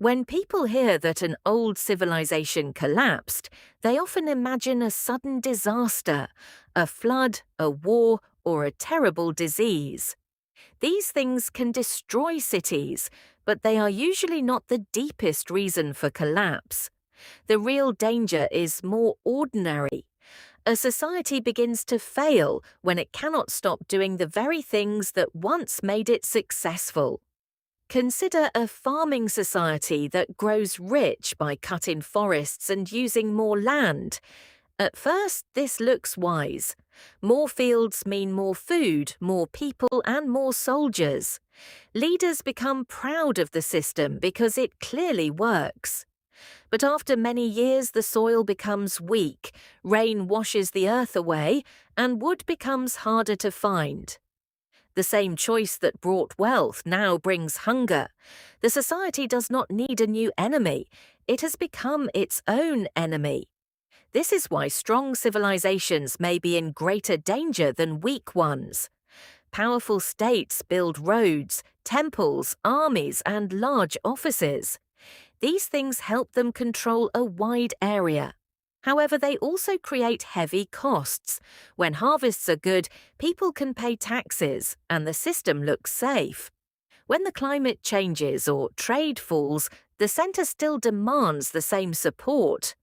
When people hear that an old civilization collapsed, they often imagine a sudden disaster, a flood, a war, or a terrible disease. These things can destroy cities, but they are usually not the deepest reason for collapse. The real danger is more ordinary. A society begins to fail when it cannot stop doing the very things that once made it successful. Consider a farming society that grows rich by cutting forests and using more land. At first, this looks wise. More fields mean more food, more people, and more soldiers. Leaders become proud of the system because it clearly works. But after many years, the soil becomes weak, rain washes the earth away, and wood becomes harder to find. The same choice that brought wealth now brings hunger. The society does not need a new enemy. It has become its own enemy. This is why strong civilizations may be in greater danger than weak ones. Powerful states build roads, temples, armies, and large offices. These things help them control a wide area. However, they also create heavy costs. When harvests are good, people can pay taxes and the system looks safe. When the climate changes or trade falls, the centre still demands the same support.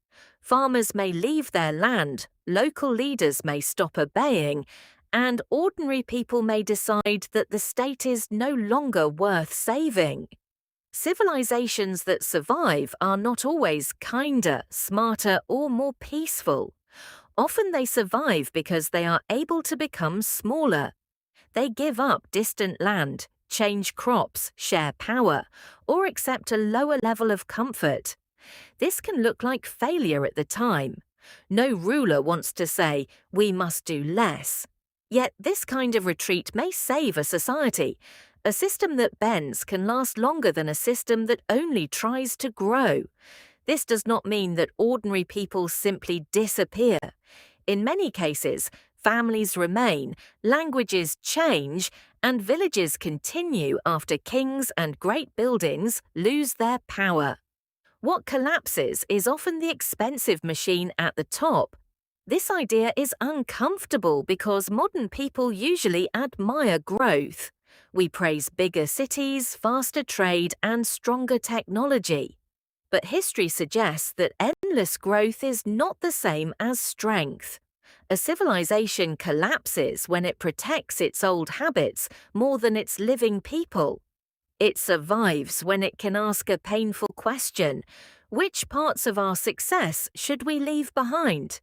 Farmers may leave their land, local leaders may stop obeying, and ordinary people may decide that the state is no longer worth saving. Civilizations that survive are not always kinder, smarter, or more peaceful. Often they survive because they are able to become smaller. They give up distant land, change crops, share power, or accept a lower level of comfort. This can look like failure at the time. No ruler wants to say, "We must do less." Yet this kind of retreat may save a society. A system that bends can last longer than a system that only tries to grow. This does not mean that ordinary people simply disappear. In many cases, families remain, languages change, and villages continue after kings and great buildings lose their power. What collapses is often the expensive machine at the top. This idea is uncomfortable because modern people usually admire growth. We praise bigger cities, faster trade, and stronger technology. But history suggests that endless growth is not the same as strength. A civilization collapses when it protects its old habits more than its living people. It survives when it can ask a painful question: which parts of our success should we leave behind?